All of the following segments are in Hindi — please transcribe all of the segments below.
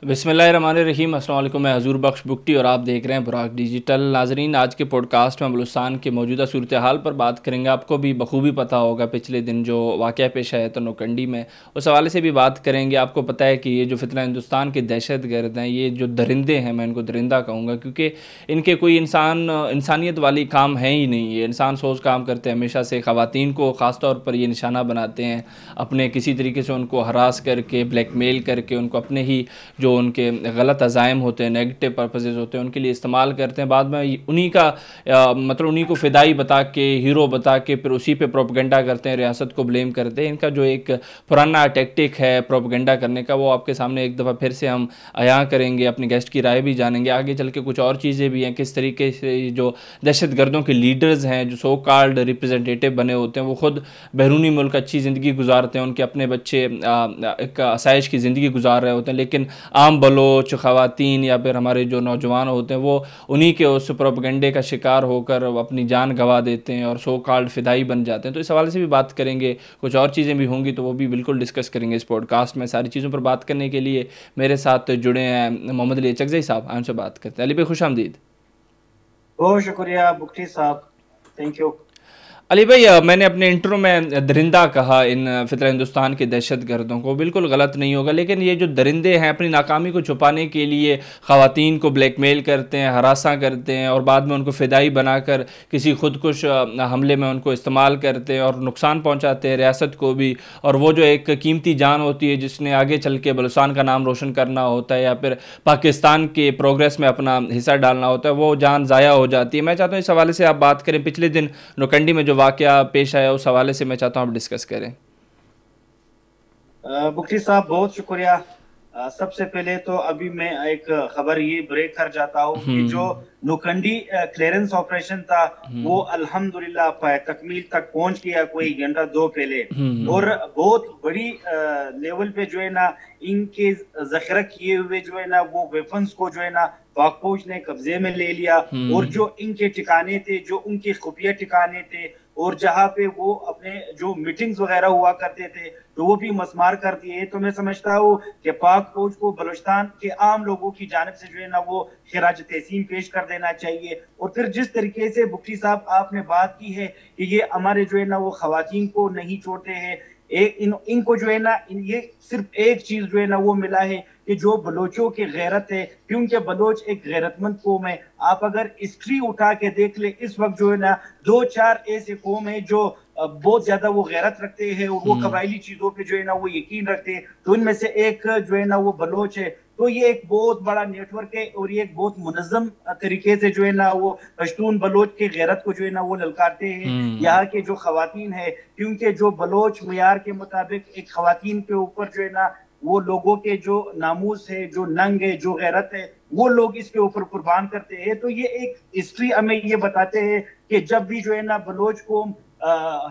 बिस्मिल्लाहिर्रहमानिर्रहीम। अस्सलाम वालेकुम। मैं हजूर बख्श बुकटी और आप देख रहे हैं बुराक डिजिटल। नाजरीन, आज के पॉडकास्ट में बलूचिस्तान के मौजूदा सूरत हाल पर बात करेंगे। आपको भी बखूबी पता होगा पिछले दिन जो वाक़या पेश आया था नौकंडी में, उस हवाले से भी बात करेंगे। आपको पता है कि ये जो फितना हिंदुस्तान के दहशत गर्द हैं, ये जो दरिंदे हैं, मैं इनको दरिंदा कहूँगा क्योंकि इनके कोई इंसानियत वाली काम है ही नहीं। ये इंसान सोच काम करते हैं हमेशा से। ख़वातीन को ख़ास तौर पर ये निशाना बनाते हैं, अपने किसी तरीके से उनको हरास करके, ब्लैकमेल करके, उनको अपने ही जो उनके गलत अज़ाइम होते हैं, नेगेटिव पर्पसेस होते हैं, उनके लिए इस्तेमाल करते हैं। बाद में उन्हीं का मतलब उन्हीं को फ़िदाई बता के, हीरो बता के, फिर उसी पे प्रोपगेंडा करते हैं, रियासत को ब्लेम करते हैं। इनका जो एक पुराना टैक्टिक है प्रोपगेंडा करने का, वो आपके सामने एक दफ़ा फिर से हम अयां करेंगे। अपनी गेस्ट की राय भी जानेंगे। आगे चल के कुछ और चीज़ें भी हैं, किस तरीके से जो दहशत गर्दों के लीडर्स हैं, जो सो कॉल्ड रिप्रेजेंटेटिव बने होते हैं, वो ख़ुद बैरूनी मुल्क अच्छी ज़िंदगी गुजारते हैं, उनके अपने बच्चे एक आसाइश की ज़िंदगी गुजार रहे होते हैं, लेकिन आम बलोच ख़वातीन या फिर हमारे जो नौजवान होते हैं वो उन्हीं के उस प्रोपगेंडे का शिकार होकर अपनी जान गंवा देते हैं और सो कॉल्ड फ़िदाई बन जाते हैं। तो इस हवाले से भी बात करेंगे। कुछ और चीज़ें भी होंगी तो वो भी बिल्कुल डिस्कस करेंगे इस पॉडकास्ट में। सारी चीज़ों पर बात करने के लिए मेरे साथ जुड़े हैं मोहम्मद अली चकज़ई साहब। उनसे बात करते हैं। अली भाई, खुश आमदीद। बहुत शुक्रिया बुक्टी साहब, थैंक यू। अली भाई, मैंने अपने इंट्रो में दरिंदा कहा इन फितरत हिंदुस्तान के दहशत गर्दों को। बिल्कुल गलत नहीं होगा, लेकिन ये जो दरिंदे हैं अपनी नाकामी को छुपाने के लिए ख़वातीन को ब्लैकमेल करते हैं, हरासा करते हैं और बाद में उनको फ़िदाई बनाकर किसी खुदकुश हमले में उनको इस्तेमाल करते हैं और नुकसान पहुँचाते हैं रियासत को भी। और वो जो एक कीमती जान होती है जिसने आगे चल के बलूचिस्तान का नाम रोशन करना होता है या फिर पाकिस्तान के प्रोग्रेस में अपना हिस्सा डालना होता है, वो जान ज़ाया हो जाती है। मैं चाहता हूँ इस हवाले से आप बात करें। पिछले दिन नौकंडी में जो वाकया पेश आया उस हवाले से मैं चाहता हूँ आप डिस्कस करें। बुक्टी साहब बहुत शुक्रिया। सबसे पहले तो अभी मैं एक खबर ये ब्रेक कर जाता हूँ कि जो नुकंडी क्लियरेंस ऑपरेशन था वो अल्हम्दुलिल्लाह तकमील तक पहुंच गया कोई घंटा दो पहले। और बहुत बड़ी लेवल पे जो है ना इनके जखीरा किए हुए जो है ना वो वेपन्स को जो है ना पाक फौज ने कब्जे में ले लिया। और जो इनके ठिकाने थे, जो उनके खुफिया ठिकाने थे और जहाँ पे वो अपने जो मीटिंग्स वगैरह हुआ करते थे तो वो भी मस्मार कर दिए। तो मैं समझता हूँ कि पाक फौज को बलूचिस्तान के आम लोगों की जानिब से जो है ना वो खिराज तहसीन पेश कर देना चाहिए। और फिर जिस तरीके से बुक्टी साहब आपने बात की है कि ये हमारे जो है ना वो खवातीन को नहीं छोड़ते हैं, इनको जो है ना ये सिर्फ एक चीज जो है ना वो मिला है कि जो बलोचों की गैरत है, क्योंकि बलोच एक गैरतमंद कौम है। आप अगर हिस्ट्री उठा के देख ले, इस वक्त जो है ना दो चार ऐसे कौम है जो बहुत ज्यादा वो गैरत रखते हैं और वो कबायली चीजों पे जो है ना वो यकीन रखते हैं। तो इनमें से एक जो है ना वो बलोच है। तो ये एक बहुत बड़ा नेटवर्क है और ये एक बहुत मुनज़्ज़म तरीके से जो है ना वो पश्तून बलोच की गैरत को जो है ना वो ललकारते हैं यहाँ के जो खवातीन है। क्योंकि जो बलोच मियार के मुताबिक एक खवातीन के ऊपर जो है ना वो लोगों के जो नामूस है, जो नंग है, जो गैरत है, वो लोग इसके ऊपर कुर्बान करते हैं। तो ये एक हिस्ट्री हमें ये बताते हैं कि जब भी जो है ना बलोच को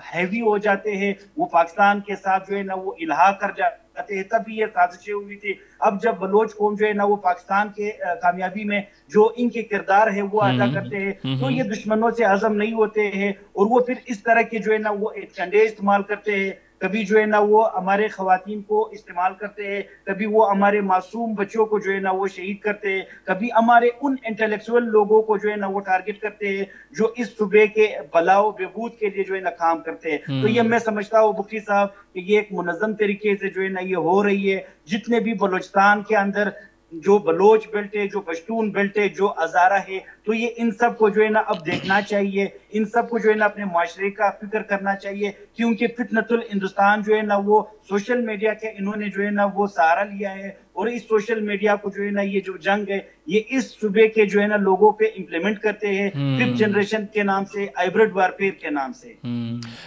हैवी हो जाते हैं, वो पाकिस्तान के साथ जो है ना वो इल्हा कर जाते हैं, तभी ये साजिशें हुई थी। अब जब बलोच कौम जो है ना वो पाकिस्तान के कामयाबी में जो इनके किरदार है वो अदा करते हैं तो ये दुश्मनों से हजम नहीं होते हैं और वो फिर इस तरह के जो है ना वो एक कंडे इस्तेमाल करते हैं। कभी जो है ना वो हमारे खवातीन को इस्तेमाल करते हैं, कभी वो हमारे मासूम बच्चों को जो है ना वो शहीद करते हैं, कभी हमारे उन इंटेलेक्चुअल लोगों को जो है ना वो टारगेट करते हैं जो इस सूबे के भलाओ बेबूद के लिए जो है ना काम करते हैं। तो ये मैं समझता हूँ बुक्की साहब कि ये एक मुनज़्ज़म तरीके से जो है ना ये हो रही है। जितने भी बलूचिस्तान के अंदर जो बलोच बेल्ट है, जो पश्तून बेल्ट है, जो हज़ारा है, तो ये इन सब को जो है ना अब देखना चाहिए, इन सब को जो है ना अपने माशरे का फिक्र करना चाहिए। क्योंकि फितनतुल हिंदुस्तान जो है ना वो सोशल मीडिया के इन्होंने जो है ना वो सहारा लिया है और इस सोशल मीडिया को जो है ना ये जो जंग है ये इस सूबे के जो है ना लोगों पे इम्प्लीमेंट करते हैं फिफ्थ जनरेशन के नाम से, हाइब्रिड वारफेयर के नाम से।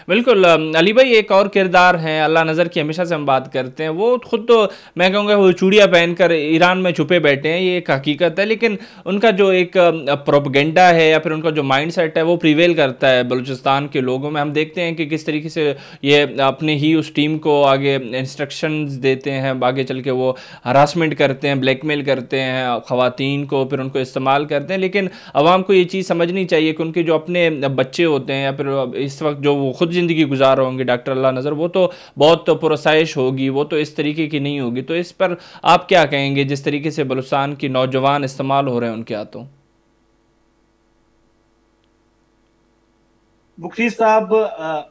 बिल्कुल। अली भाई, एक और किरदार है अल्लाह नज़र की, हमेशा से हम बात करते हैं। वो खुद तो मैं कहूँगा वो चूड़ियाँ पहनकर ईरान में छुपे बैठे हैं, ये एक हकीकत है। लेकिन उनका जो एक प्रोपगेंडा है या फिर उनका जो माइंड सेट है वो प्रीवेल करता है बलूचिस्तान के लोगों में। हम देखते हैं कि किस तरीके से ये अपने ही उस टीम को आगे इंस्ट्रक्शंस देते हैं, आगे चल के वो हरासमेंट करते हैं, ब्लैकमेल करते हैं ख़वातीन को, फिर उनको इस्तेमाल करते हैं। लेकिन आवाम को ये चीज़ समझनी चाहिए कि उनके जो अपने बच्चे होते हैं या फिर इस वक्त जो वो खुद ज़िंदगी गुजार रहे होंगे डॉक्टर अल्लाह नज़र, वो तो बहुत पुरसाइश होगी, वो तो इस तरीके की नहीं होगी। तो इस पर आप क्या कहेंगे जिस तरीके से बलूचिस्तान की नौजवान इस्तेमाल हो रहे हैं उनके हाथों? बुखरी साहब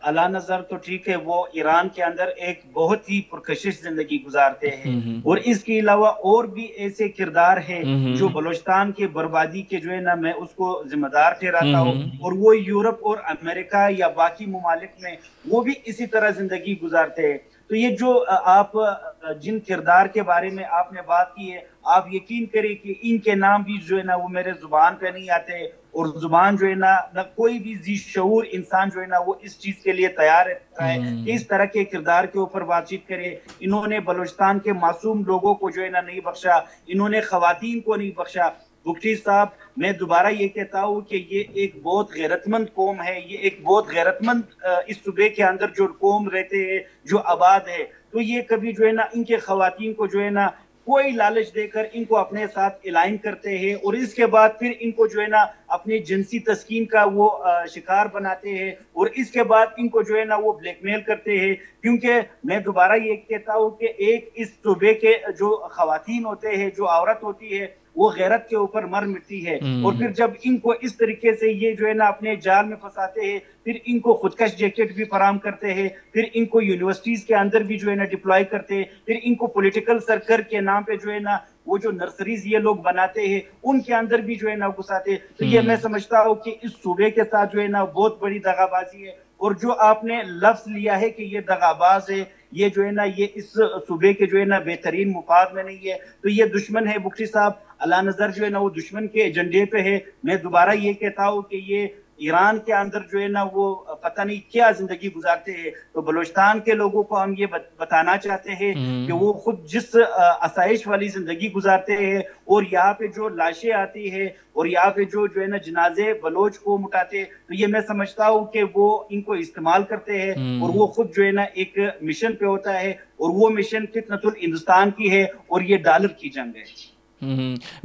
अला नजर तो ठीक है, वो ईरान के अंदर एक बहुत ही पुरकशिश जिंदगी गुजारते हैं। और इसके अलावा और भी ऐसे किरदार हैं जो बलूचिस्तान के बर्बादी के जो है ना, मैं उसको जिम्मेदार ठहराता हूँ। और वो यूरोप और अमेरिका या बाकी ममालिक में वो भी इसी तरह जिंदगी गुजारते हैं। तो ये जो आप जिन किरदार के बारे में आपने बात की है, आप यकीन करें कि इनके नाम भी जो है ना वो मेरे जुबान पे नहीं आते। और जुबान जो है ना कोई भी जी शऊर इंसान जो है ना वो इस चीज के लिए तैयार रहता है कि इस तरह के किरदार के ऊपर बातचीत करे। इन्होंने बलूचिस्तान के मासूम लोगों को जो है ना नहीं बख्शा, इन्होंने खवातीन को नहीं बख्शा। बुखरी साहब, मैं दोबारा ये कहता हूँ कि ये एक बहुत गैरतमंद कौम है, ये एक बहुत गैरतमंद इस सूबे के अंदर जो कौम रहते हैं, जो आबाद है। तो ये कभी जो है ना इनके खवातीन को जो है ना कोई लालच देकर इनको अपने साथ इलाइन करते हैं और इसके बाद फिर इनको जो है ना अपनी जिनसी तस्कीन का वो शिकार बनाते हैं और इसके बाद इनको जो है ना वो ब्लैकमेल करते हैं। क्योंकि मैं दोबारा ये कहता हूँ कि एक इस सूबे के जो खवातीन होते हैं, जो औरत होती है, वो गैरत के ऊपर मर मिटती है। और फिर जब इनको इस तरीके से ये जो है ना अपने जाल में फंसाते हैं, फिर इनको खुदकश जैकेट भी फराम करते हैं, फिर इनको यूनिवर्सिटीज के अंदर भी जो है ना डिप्लॉय करते हैं, फिर इनको पॉलिटिकल सर्कल के नाम पे जो है ना वो जो नर्सरीज ये लोग बनाते हैं उनके अंदर भी जो है ना घुसाते हैं। तो ये मैं समझता हूँ कि इस सूबे के साथ जो है ना बहुत बड़ी दगाबाजी है। और जो आपने लफ्ज लिया है कि ये दगाबाज है, ये जो है ना ये इस सूबे के जो है ना बेहतरीन मुफाद में नहीं है, तो ये दुश्मन है। बुखरी साहब, अला नजर जो है ना वो दुश्मन के एजेंडे पे है। मैं दोबारा ये कहता हूँ कि ये ईरान के अंदर जो है ना वो पता नहीं क्या जिंदगी गुजारते हैं। तो बलूचिस्तान के लोगों को हम ये बताना चाहते हैं कि वो खुद जिस आसाइश वाली जिंदगी गुजारते हैं और यहाँ पे जो लाशें आती है और यहाँ पे जो है ना जनाजे बलोच को मुटाते, तो ये मैं समझता हूँ कि वो इनको इस्तेमाल करते हैं और वो खुद जो है ना एक मिशन पे होता है और वो मिशन फितनतुल हिंदुस्तान की है और ये डॉलर की जंग है।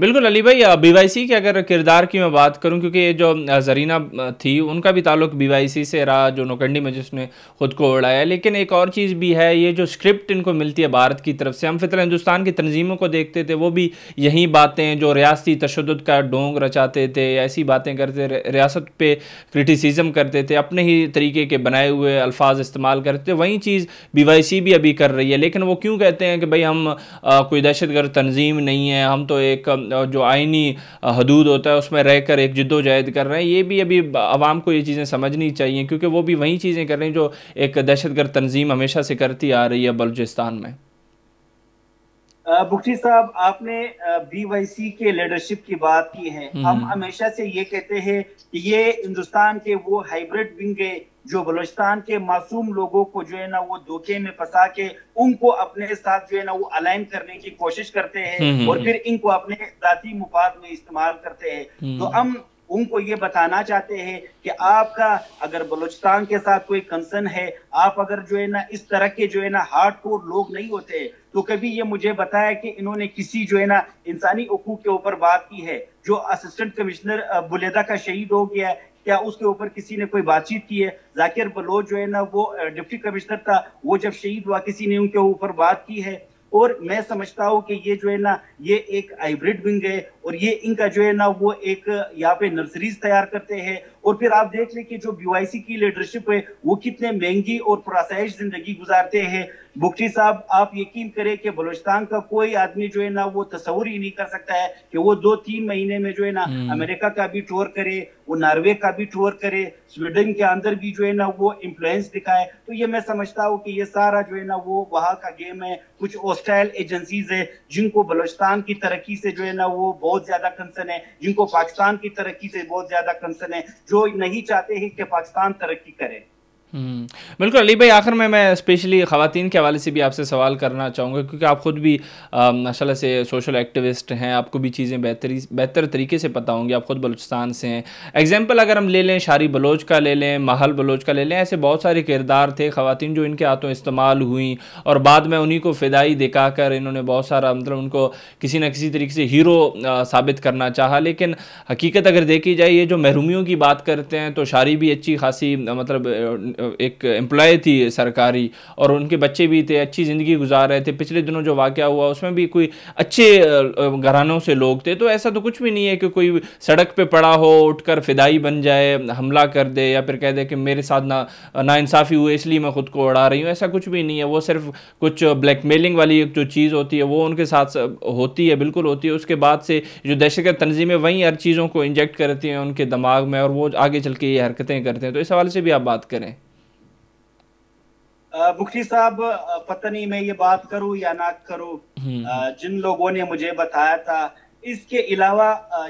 बिल्कुल अली भाई, बीवाईसी के अगर किरदार की मैं बात करूं, क्योंकि ये जो जरीना थी उनका भी ताल्लुक बीवाईसी से रहा, जो नौकंडी में जिसने खुद को उड़ाया। लेकिन एक और चीज़ भी है, ये जो स्क्रिप्ट इनको मिलती है भारत की तरफ से, हम फितर हिंदुस्तान की तंजीमों को देखते थे, वो भी यही बातें जो रियासती तशद्दुद का ढोंग रचाते थे, ऐसी बातें करते, रियासत पे क्रिटिसिज्म करते थे, अपने ही तरीके के बनाए हुए अल्फाज इस्तेमाल करते थे। वही चीज़ बीवाईसी भी अभी कर रही है। लेकिन वो क्यों कहते हैं कि भाई हम कोई दहशतगर्द तंजीम नहीं है, हम तो एक जो आइनी हदूद होता है उसमें रहकर एक जिद्दोजहद कर रहे हैं। ये भी अभी आवाम को ये चीज़ें समझनी चाहिए, क्योंकि वो भी वही चीज़ें कर रहे हैं जो एक दहशतगर्द तंजीम हमेशा से करती आ रही है बलूचिस्तान में। बुखरी साहब, आपने बीवाईसी के लीडरशिप की बात की है। हम हमेशा से ये कहते हैं कि ये हिंदुस्तान के वो हाइब्रिड विंग है जो बलूचिस्तान के मासूम लोगों को जो है ना वो धोखे में फंसा के उनको अपने साथ जो है ना वो अलाइन करने की कोशिश करते हैं और फिर इनको अपने जाती मुफाद में इस्तेमाल करते हैं। तो हम उनको ये बताना चाहते हैं कि आपका अगर बलूचिस्तान के साथ कोई कंसर्न है, आप अगर जो है ना इस तरह के जो है ना हार्डकोर लोग नहीं होते, तो कभी ये मुझे बताया कि इन्होंने किसी जो है ना इंसानी हकूक के ऊपर बात की है। जो असिस्टेंट कमिश्नर बुलेदा का शहीद हो गया है, क्या उसके ऊपर किसी ने कोई बातचीत की है? जाकिर बलोच जो है ना वो डिप्टी कमिश्नर था, वो जब शहीद हुआ किसी ने उनके ऊपर बात की है? और मैं समझता हूँ कि ये जो है ना ये एक हाइब्रिड विंग है और ये इनका जो है ना वो एक यहाँ पे नर्सरीज तैयार करते हैं। और फिर आप देख लें कि जो बीवाईसी की लीडरशिप है वो कितने महंगी और पुरसाइश जिंदगी गुजारते हैं। बुखरी साहब, आप यकीन करें कि बलूचिस्तान का कोई आदमी जो है ना वो तस्वुर ही नहीं कर सकता है कि वो 2-3 महीने में जो है ना अमेरिका का भी टूर करे, वो नॉर्वे का भी टूर करे, स्वीडन के अंदर भी जो है ना वो इन्फ्लुएंस दिखाए। तो ये मैं समझता हूँ कि ये सारा जो है ना वो वहां का गेम है। कुछ हॉस्टाइल एजेंसीज है जिनको बलूचिस्तान की तरक्की से जो है ना वो बहुत ज्यादा कंसर्न है, जिनको पाकिस्तान की तरक्की से बहुत ज्यादा कंसर्न है, जो नहीं चाहते हैं कि पाकिस्तान तरक्की करे। बिल्कुल अली भाई, आखिर में मैं स्पेशली ख़वातीन के हवाले से भी आपसे सवाल करना चाहूँगा, क्योंकि आप ख़ुद भी माशाल्लाह से सोशल एक्टिविस्ट हैं, आपको भी चीज़ें बेहतर तरीके से पता होंगी, आप ख़ुद बलूचिस्तान से हैं। एग्जांपल अगर हम ले लें शारी बलोच का ले लें, महल बलोच का ले लें, ऐसे बहुत सारे किरदार थे ख़वातीन जो इनके हाथों इस्तेमाल हुई और बाद में उन्हीं को फ़िदाई दिखाकर इन्होंने बहुत सारा मतलब उनको किसी न किसी तरीके से हीरो साबित करना चाहा। लेकिन हकीकत अगर देखी जाए, ये जो महरूमियों की बात करते हैं तो शारी भी अच्छी खासी मतलब एक एम्प्लॉय थी सरकारी और उनके बच्चे भी थे, अच्छी ज़िंदगी गुजार रहे थे। पिछले दिनों जो वाक़या हुआ उसमें भी कोई अच्छे घरानों से लोग थे, तो ऐसा तो कुछ भी नहीं है कि कोई सड़क पे पड़ा हो उठकर फ़िदाई बन जाए, हमला कर दे या फिर कह दे कि मेरे साथ नाइंसाफ़ी हुई इसलिए मैं ख़ुद को उड़ा रही हूँ। ऐसा कुछ भी नहीं है। वो सिर्फ कुछ ब्लैकमेलिंग वाली एक जो चीज़ होती है वो उनके साथ होती है, बिल्कुल होती है। उसके बाद से जो दहशतगर्द तंजीमें वहीं हर चीज़ों को इंजेक्ट करती हैं उनके दिमाग में और वो आगे चल के ये हरकतें करते हैं। तो इस हवाले से भी आप बात करें। मुफ्ती साहब, पता नहीं मैं ये बात करूं या ना करूं, जिन लोगों ने मुझे बताया था, इसके अलावा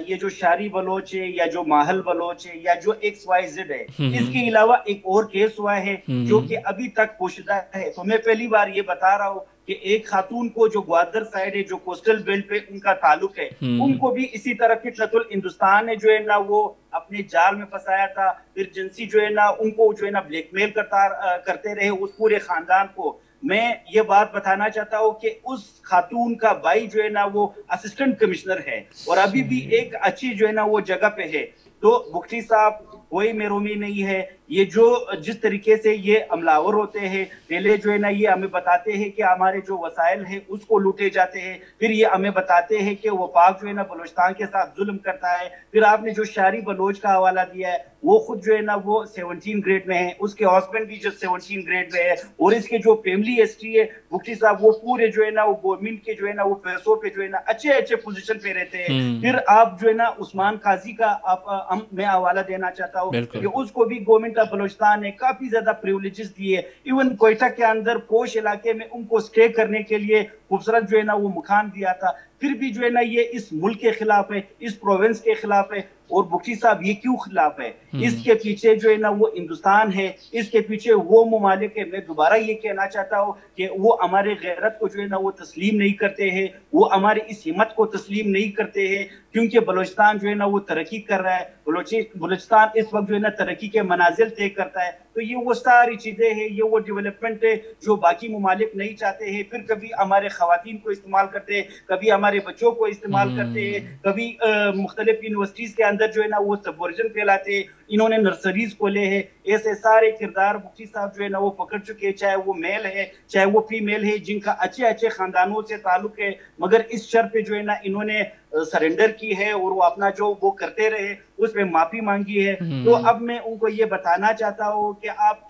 ये जो शारी बलोच है या जो माहल बलोच है या जो XYZ है, इसके अलावा एक और केस हुआ है जो कि अभी तक पोशीदा है। तो मैं पहली बार ये बता रहा हूँ कि एक खातून को जो ग्वादर साइड है, जो कोस्टल बेल्ट पे उनका ताल्लुक है, उनको भी इसी तरह फितनतुल हिंदुस्तान ने जो है ना वो अपने जाल में फंसाया था। फिर एजेंसी जो है ना उनको जो है ना ब्लैकमेल करते रहे उस पूरे खानदान को। मैं ये बात बताना चाहता हूँ कि उस खातून का भाई जो है ना वो असिस्टेंट कमिश्नर है और अभी भी एक अच्छी जो है ना वो जगह पे है। तो मुफ्ती साहब कोई महरूमी नहीं है। ये जो जिस तरीके से ये हमलावर होते हैं, पहले जो है ना ये हमें बताते हैं कि हमारे जो वसाइल हैं उसको लूटे जाते हैं, फिर ये हमें बताते हैं कि वफाक जो है ना बलूचिस्तान के साथ जुल्म करता है। फिर आपने जो शारी बलोच का हवाला दिया है, वो खुद जो है ना वो 17 ग्रेड में है, उसके हस्बैंड भी जो 17 ग्रेड में है, और इसके जो फैमिली हिस्ट्री है मुफ्ती साहब, वो पूरे जो है ना वो गवर्नमेंट के जो है ना वो पैसों पे जो है ना अच्छे अच्छे पोजीशन पे रहते हैं। फिर आप जो है ना उस्मान काजी का मैं हवाला देना चाहता हूँ कि उसको भी गवर्नमेंट ऑफ बलूचिस्तान ने काफी ज्यादा प्रिविलेजेस दिए। इवन कोयटा के अंदर पोश इलाके में उनको स्टे करने के लिए खूबसूरत जो है ना वो मकान दिया था। फिर भी जो है ना ये इस मुल्क के खिलाफ है, इस प्रोविंस के खिलाफ है। और मुफ्ती साहब ये क्यों खिलाफ है? इसके पीछे जो है ना वो हिंदुस्तान है, इसके पीछे वो ममालिक है। मैं दोबारा ये कहना चाहता हूँ कि वो हमारे गैरत को जो है ना वो तस्लीम नहीं करते हैं, वो हमारी इस हिम्मत को तस्लीम नहीं करते हैं, क्योंकि बलूचिस्तान जो है ना वो तरक्की कर रहा है। बलूचिस्तान इस वक्त जो है ना तरक्की के मनाजिल तय करता है। तो ये वो सारी चीजें हैं, ये वो डेवलपमेंट है जो बाकी ममालिक नहीं चाहते हैं। फिर कभी हमारे खवातीन को इस्तेमाल करते हैं, कभी हमारे बच्चों को इस्तेमाल करते हैं, कभी मुख्तलिफ यूनिवर्सिटीज के अंदर जो है ना वो सबवर्जन फैलाते हैं। इन्होंने नर्सरीज खोले हैं। ऐसे सारे किरदार मुफ्ती साहब जो है ना वो पकड़ चुके हैं, चाहे वो मेल है चाहे वो फीमेल है, जिनका अच्छे अच्छे खानदानों से ताल्लुक है, मगर इस शर्त पे जो है ना इन्होंने सरेंडर की है और वो अपना जो वो करते रहे उस पे माफी मांगी है। तो अब मैं उनको ये बताना चाहता हूँ कि आप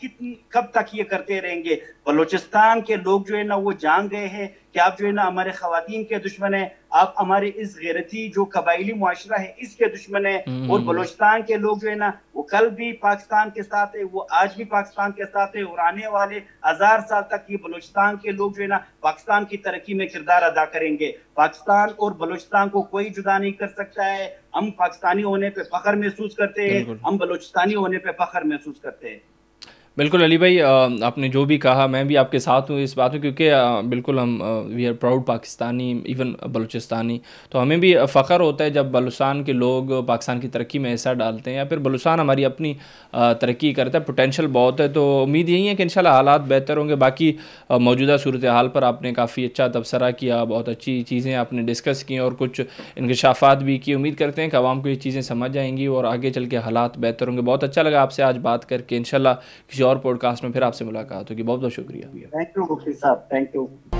कब तक ये करते रहेंगे? बलूचिस्तान के लोग जो है ना वो जान गए हैं कि आप जो है ना हमारे खवातीन के दुश्मन है, आप हमारे इस गैरती जो कबाइली मुआशरा है इसके दुश्मन है। और बलूचिस्तान के लोग जो है ना वो कल भी पाकिस्तान के साथ है, वो आज भी पाकिस्तान के साथ है, और आने वाले 1000 साल तक ये बलूचिस्तान के लोग जो है ना पाकिस्तान की तरक्की में किरदार अदा करेंगे। पाकिस्तान और बलूचिस्तान को कोई जुदा नहीं कर सकता है। हम पाकिस्तानी होने पे फख्र महसूस करते हैं, हम बलूचिस्तानी होने पे फख्र महसूस करते हैं। बिल्कुल अली भाई, आपने जो भी कहा मैं भी आपके साथ हूँ इस बात में, क्योंकि बिल्कुल हम we are proud Pakistani, even Balochistani. तो हमें भी फ़ख्र होता है जब बलूचिस्तान के लोग पाकिस्तान की तरक्की में हिस्सा डालते हैं या फिर बलूचिस्तान हमारी अपनी तरक्की करता है। पोटेंशियल बहुत है, तो उम्मीद यही है कि इंशाल्लाह हालात बेहतर होंगे। बाकी मौजूदा सूरत हाल पर आपने काफ़ी अच्छा तबसरा किया, बहुत अच्छी चीज़ें आपने डिस्कस की और कुछ इंकशाफात भी की। उम्मीद करते हैं कि आवाम को ये चीज़ें समझ आएंगी और आगे चल के हालात बेहतर होंगे। बहुत अच्छा लगा आपसे आज बात करके। इंशाल्लाह किसी और पॉडकास्ट में फिर आपसे मुलाकात होगी। बहुत बहुत शुक्रिया। थैंक यू मुफ्ती साहब, थैंक यू।